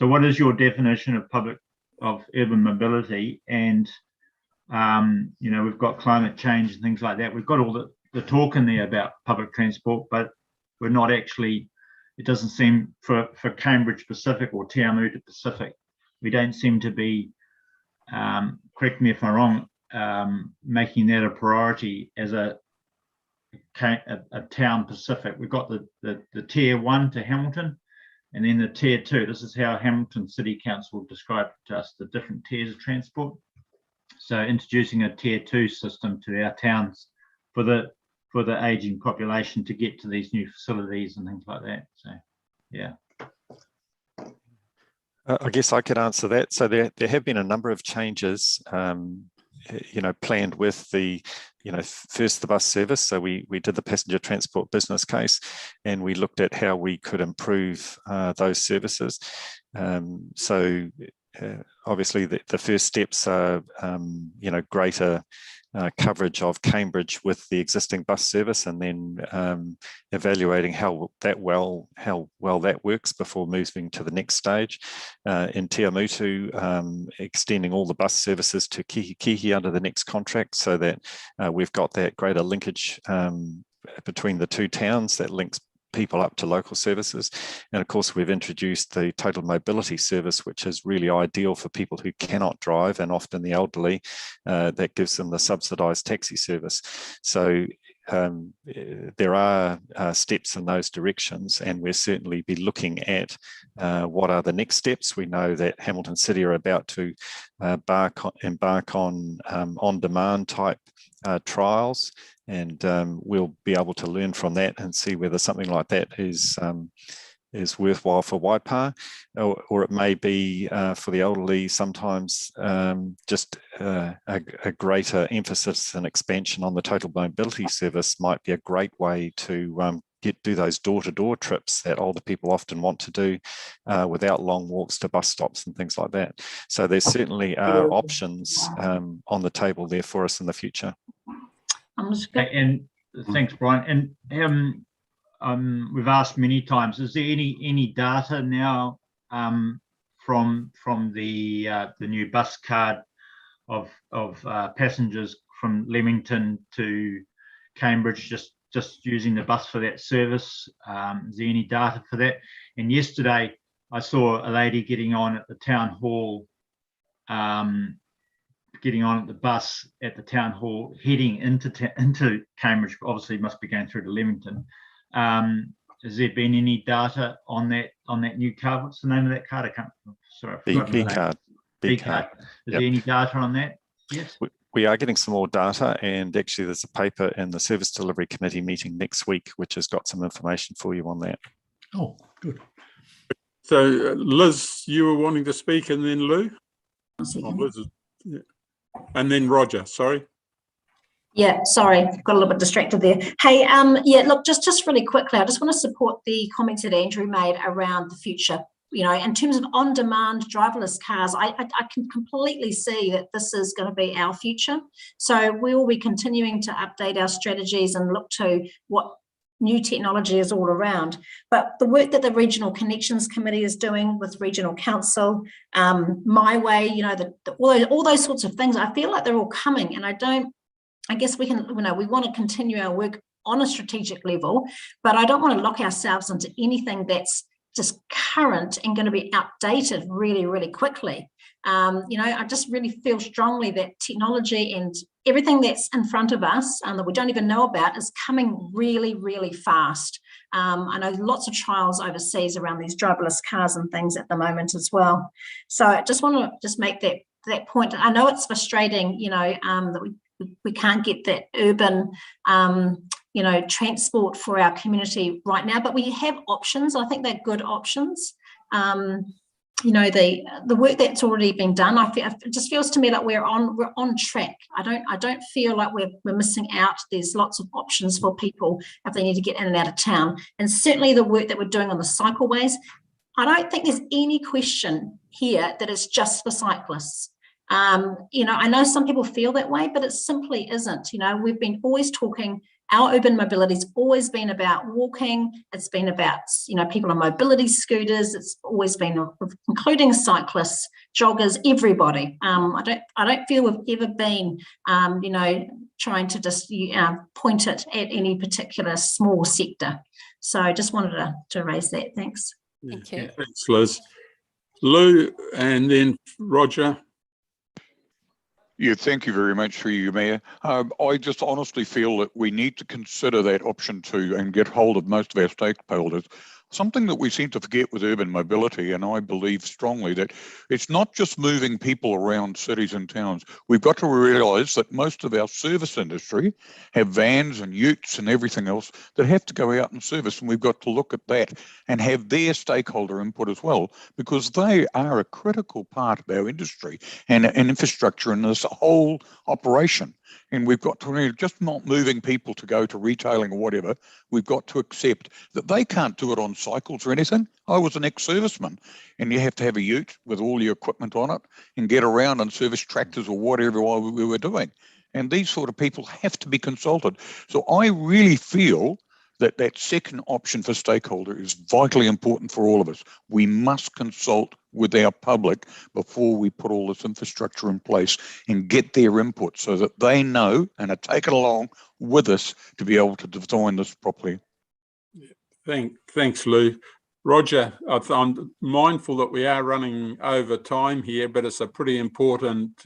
So what is your definition of urban mobility? And we've got climate change and things like that. We've got all the talk in there about public transport, but we're not actually, it doesn't seem for Cambridge Pacific or Te Awamutu Pacific, we don't seem to be, correct me if I'm wrong, making that a priority as a town Pacific. We've got the tier 1 to Hamilton, and then the tier 2. This is how Hamilton City Council described to us the different tiers of transport. So introducing a tier 2 system to our towns for the aging population to get to these new facilities and things like that. So yeah. I guess I could answer that. So there have been a number of changes, planned with the, first the bus service. So we did the passenger transport business case, and we looked at how we could improve those services. Obviously the first steps are, greater coverage of Cambridge with the existing bus service, and then evaluating how well that works before moving to the next stage. In Te Awamutu, extending all the bus services to Kihikihi under the next contract, so that we've got that greater linkage between the two towns that links people up to local services. And of course, we've introduced the total mobility service, which is really ideal for people who cannot drive, and often the elderly. That gives them the subsidised taxi service. So there are steps in those directions, and we'll certainly be looking at what are the next steps. We know that Hamilton City are about to embark on demand type trials, and we'll be able to learn from that and see whether something like that is worthwhile for Waipa, or it may be for the elderly sometimes just a greater emphasis and expansion on the total mobility service might be a great way to do those door-to-door trips that older people often want to do without long walks to bus stops and things like that. So there certainly are options on the table there for us in the future. And thanks, Brian. And we've asked many times, is there any data now from the new bus card of passengers from Leamington to Cambridge just using the bus for that service? Is there any data for that? And yesterday I saw a lady getting on at the town hall, getting on at the bus at the town hall, heading into Cambridge. Obviously, must be going through to Leamington. Has there been any data on that new card? What's the name of that card? I can't. Sorry, I forgot B card. B card. Is there any data on that? Yes. We are getting some more data, and actually there's a paper in the Service Delivery Committee meeting next week, which has got some information for you on that. Oh, good. So Liz, you were wanting to speak, and then Lou? Liz is, yeah. And then Roger, sorry. Yeah, sorry, got a little bit distracted there. Hey, yeah, look, just really quickly, I just want to support the comments that Andrew made around the future. In terms of on-demand driverless cars, I can completely see that this is going to be our future. So we will be continuing to update our strategies and look to what new technology is all around. But the work that the Regional Connections Committee is doing with Regional Council, My Way, all those sorts of things, I feel like they're all coming, and I guess we can, we want to continue our work on a strategic level, but I don't want to lock ourselves into anything that's just current and going to be outdated really, really quickly. I just really feel strongly that technology and everything that's in front of us that we don't even know about is coming really, really fast. I know lots of trials overseas around these driverless cars and things at the moment as well. So I just want to make that point. I know it's frustrating, that we can't get that urban transport for our community right now, but we have options. I think they're good options. The work that's already been done, it just feels to me like we're on track. I don't feel like we're missing out. There's lots of options for people if they need to get in and out of town, and certainly the work that we're doing on the cycleways. I don't think there's any question here that it's just for cyclists. I know some people feel that way, but it simply isn't. We've been always talking Our urban mobility has always been about walking. It's been about, people on mobility scooters. It's always been including cyclists, joggers, everybody. I don't feel we've ever been, trying to just point it at any particular small sector. So I just wanted to raise that. Thanks. Thank you. Thanks, Liz. Lou, and then Roger. Yeah, thank you very much through you, Mayor. I just honestly feel that we need to consider that option too and get hold of most of our stakeholders. Something that we seem to forget with urban mobility, and I believe strongly that it's not just moving people around cities and towns. We've got to realise that most of our service industry have vans and utes and everything else that have to go out and service, and we've got to look at that and have their stakeholder input as well, because they are a critical part of our industry and infrastructure in this whole operation. And we've got to just not moving people to go to retailing or whatever. We've got to accept that they can't do it on cycles or anything. I was an ex-serviceman, and you have to have a ute with all your equipment on it and get around and service tractors or whatever we were doing. And these sort of people have to be consulted. So I really feel that that second option for stakeholder is vitally important for all of us. We must consult with our public before we put all this infrastructure in place and get their input so that they know and are taken along with us to be able to design this properly. Thanks, Lou. Roger, I'm mindful that we are running over time here, but it's a pretty important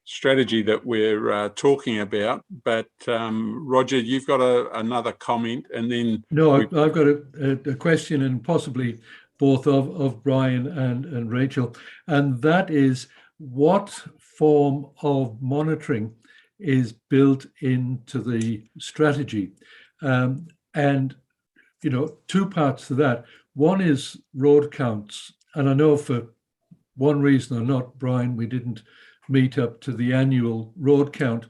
strategy that we're talking about. But Roger, you've got another comment, and then I've got a question, and possibly both of Brian and Rachel, and that is, what form of monitoring is built into the strategy? And two parts to that. One is road counts, and I know for one reason or not, Brian, we didn't meet up to the annual road count,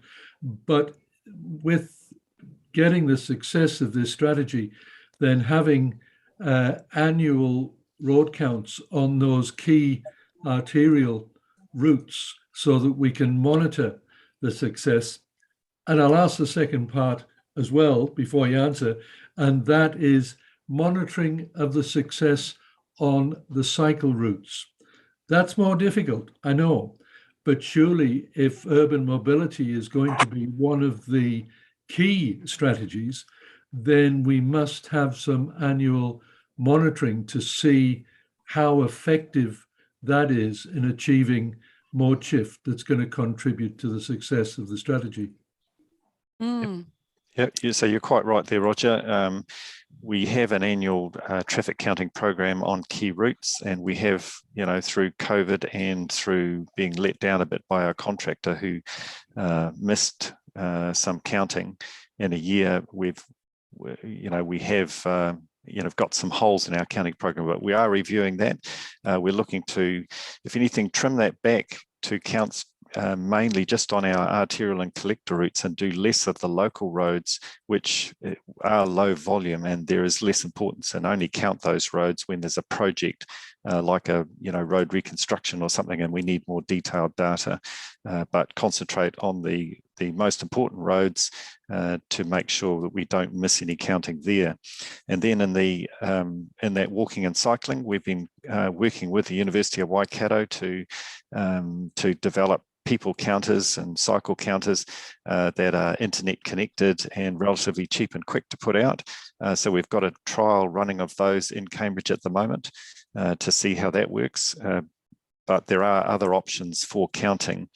but with getting the success of this strategy, then having annual road counts on those key arterial routes so that we can monitor the success. And I'll ask the second part as well before you answer, and that is monitoring of the success on the cycle routes. That's more difficult, I know, but surely if urban mobility is going to be one of the key strategies, then we must have some annual monitoring to see how effective that is in achieving mode shift that's going to contribute to the success of the strategy. Mm. Yep. So you're quite right there, Roger. We have an annual traffic counting program on key routes, and we have, through COVID and through being let down a bit by our contractor who missed some counting in a year, we have got some holes in our counting program, but we are reviewing that. We're looking to, if anything, trim that back to counts mainly just on our arterial and collector routes, and do less of the local roads, which are low volume, and there is less importance, and only count those roads when there's a project like a road reconstruction or something, and we need more detailed data, but concentrate on the most important roads to make sure that we don't miss any counting there. And then in that walking and cycling, we've been working with the University of Waikato to develop people counters and cycle counters that are internet connected and relatively cheap and quick to put out. So we've got a trial running of those in Cambridge at the moment to see how that works. But there are other options for counting,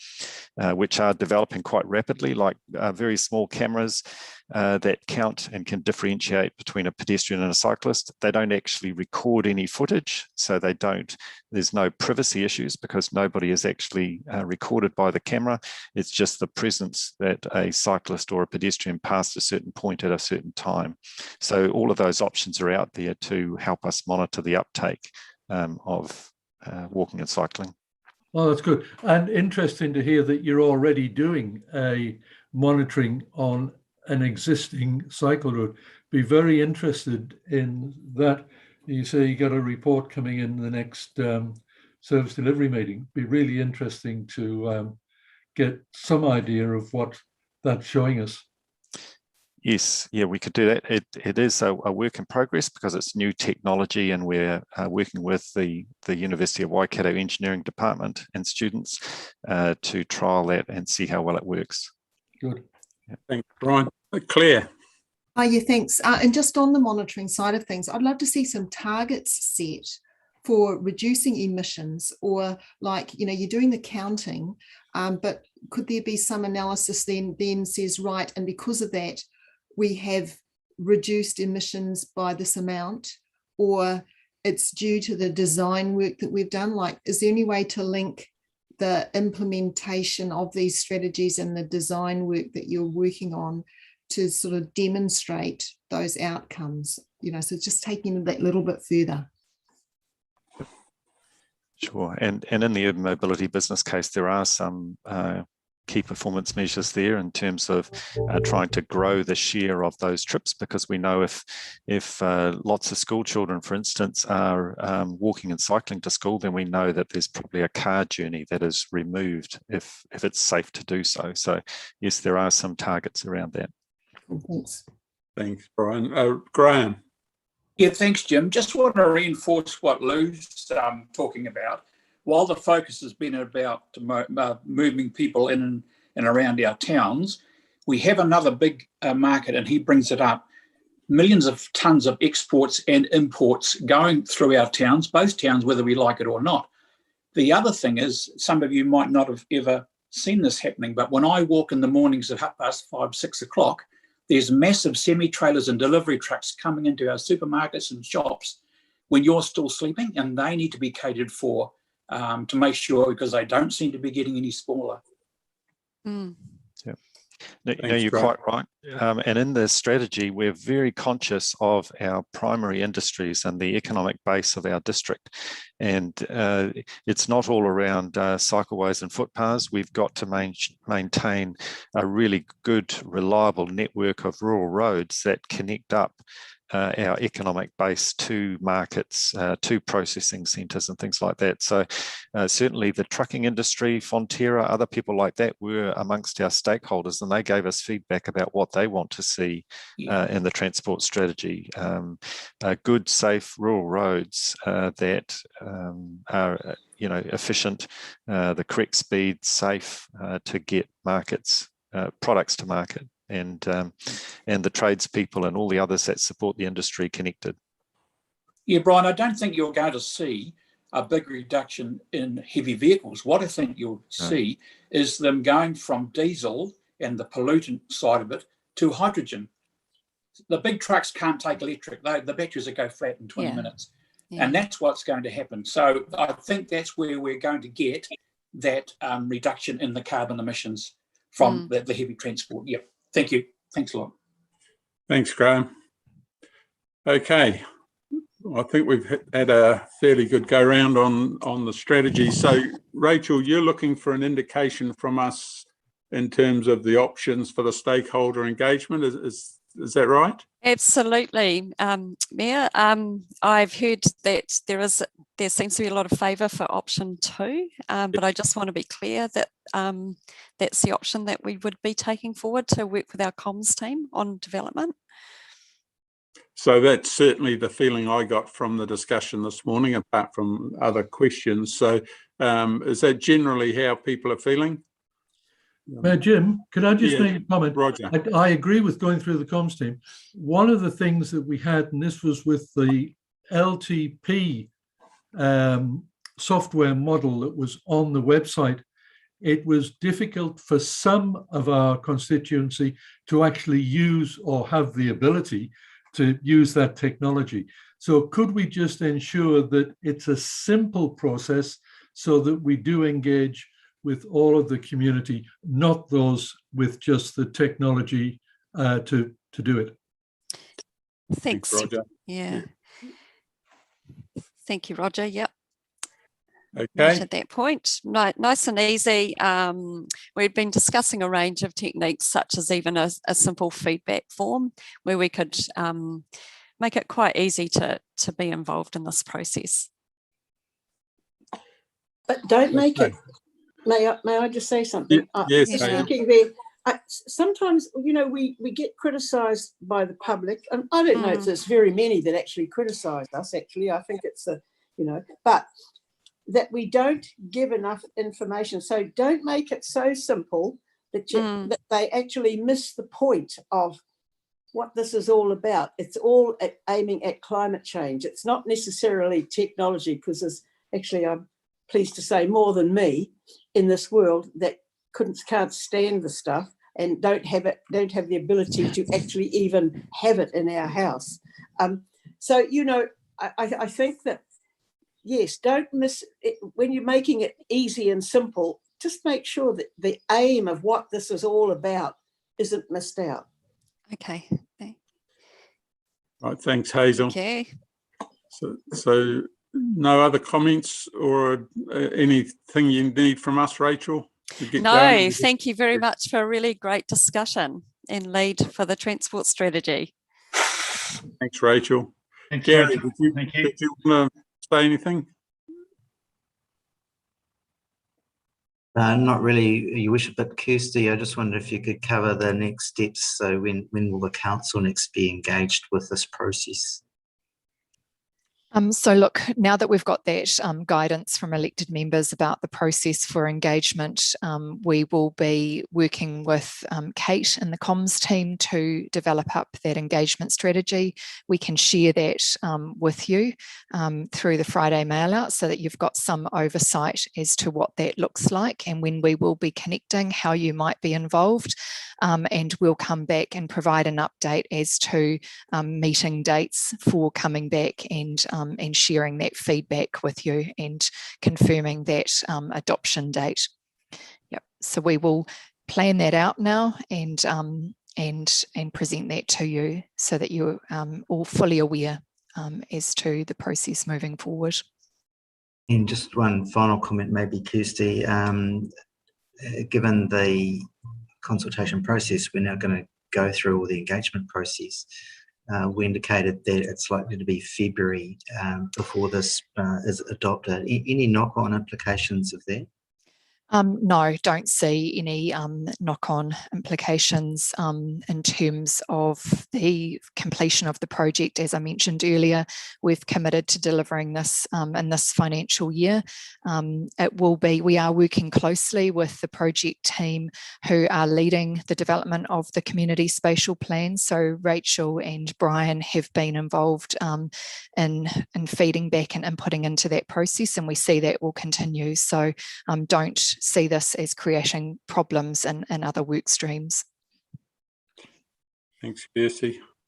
which are developing quite rapidly, like very small cameras that count and can differentiate between a pedestrian and a cyclist. They don't actually record any footage, so there's no privacy issues because nobody is actually recorded by the camera. It's just the presence that a cyclist or a pedestrian passed a certain point at a certain time. So all of those options are out there to help us monitor the uptake of walking and cycling. Oh, that's good. And interesting to hear that you're already doing a monitoring on an existing cycle route. Be very interested in that. You say you got a report coming in the next service delivery meeting. Be really interesting to get some idea of what that's showing us. Yes, yeah, we could do that. It is a work in progress because it's new technology, and we're working with the University of Waikato Engineering Department and students to trial that and see how well it works. Good. Yeah. Thanks, Brian. Claire. Yeah, thanks. And just on the monitoring side of things, I'd love to see some targets set for reducing emissions, or like, you're doing the counting, but could there be some analysis then says, right, and because of that, we have reduced emissions by this amount, or it's due to the design work that we've done? Like, is there any way to link the implementation of these strategies and the design work that you're working on to sort of demonstrate those outcomes? So just taking that little bit further. Sure, and in the urban mobility business case, there are some key performance measures there in terms of trying to grow the share of those trips, because we know if lots of school children, for instance, are walking and cycling to school, then we know that there's probably a car journey that is removed if it's safe to do so. So yes, there are some targets around that. Thanks, Brian. Graham. Yeah, thanks, Jim. Just want to reinforce what Lou's talking about. While the focus has been about moving people in and around our towns, we have another big market, and he brings it up. Millions of tons of exports and imports going through our towns, both towns, whether we like it or not. The other thing is, some of you might not have ever seen this happening, but when I walk in the mornings at 5:30, 6 o'clock, there's massive semi-trailers and delivery trucks coming into our supermarkets and shops when you're still sleeping, and they need to be catered for to make sure, because they don't seem to be getting any smaller. Yeah. No, you're quite right. And in the strategy, we're very conscious of our primary industries and the economic base of our district. And it's not all around cycleways and footpaths. We've got to maintain a really good, reliable network of rural roads that connect up our economic base to markets, to processing centres and things like that. So certainly the trucking industry, Fonterra, other people like that were amongst our stakeholders, and they gave us feedback about what they want to see in the transport strategy. Good, safe rural roads that are efficient, the correct speed, safe to get markets, products to market. And the tradespeople and all the others that support the industry connected. Yeah, Brian, I don't think you're going to see a big reduction in heavy vehicles. What I think you'll see is them going from diesel and the pollutant side of it to hydrogen. The big trucks can't take electric. The batteries will go flat in 20 minutes. Yeah. And that's what's going to happen. So I think that's where we're going to get that reduction in the carbon emissions from the heavy transport. Yep. Thank you. Thanks a lot. Thanks, Graham. Okay. I think we've had a fairly good go round on the strategy. So, Rachel, you're looking for an indication from us in terms of the options for the stakeholder engagement. Is that right? Absolutely, Mayor. I've heard that there seems to be a lot of favour for option 2, but I just want to be clear that that's the option that we would be taking forward to work with our comms team on development. So that's certainly the feeling I got from the discussion this morning, apart from other questions. So is that generally how people are feeling? Jim, could I just make a comment? Roger. I agree with going through the comms team. One of the things that we had, and this was with the LTP software model that was on the website, it was difficult for some of our constituency to actually use or have the ability to use that technology. So could we just ensure that it's a simple process so that we do engage with all of the community, not those with just the technology to do it? Thanks, Roger. Yeah. Thank you, Roger. Yep. Okay. Right at that point, nice and easy. We've been discussing a range of techniques, such as even a simple feedback form, where we could make it quite easy to be involved in this process. But don't make it. May I just say something? Yes. Just thinking there, sometimes, you know, we get criticised by the public, and I don't know if there's very many that actually criticise us. Actually, I think it's but that we don't give enough information. So don't make it so simple that that they actually miss the point of what this is all about. It's all aiming at climate change. It's not necessarily technology, because there's actually, I'm pleased to say, more than me in this world that can't stand the stuff and don't have the ability to actually even have it in our house. So, you know, I think that, yes, don't miss it. When you're making it easy and simple, just make sure that the aim of what this is all about isn't missed out. Okay. Right, thanks, Hazel. Okay. So no other comments or anything you need from us, Rachel? No, thank you very much for a really great discussion and lead for the transport strategy. Thanks, Rachel. Thanks, Gary, Rachel. Thank you. did you want to say anything? Not really, Your Worship, but Kirsty, I just wondered if you could cover the next steps. So when will the council next be engaged with this process? So look, now that we've got that guidance from elected members about the process for engagement, we will be working with Kate and the comms team to develop up that engagement strategy. We can share that with you through the Friday mail out, so that you've got some oversight as to what that looks like and when we will be connecting, how you might be involved. And we'll come back and provide an update as to meeting dates for coming back and sharing that feedback with you and confirming that adoption date. Yep. So we will plan that out now and present that to you, so that you're all fully aware as to the process moving forward. And just one final comment, maybe, Kirsty. Given the consultation process, we're now going to go through all the engagement process. We indicated that it's likely to be February before this is adopted. Any knock-on implications of that? No, don't see any knock-on implications in terms of the completion of the project. As I mentioned earlier, we've committed to delivering this in this financial year. We are working closely with the project team who are leading the development of the community spatial plan. So Rachel and Brian have been involved in feeding back and inputting into that process, and we see that will continue. So don't see this as creating problems in other work streams. Thanks, Kirsty.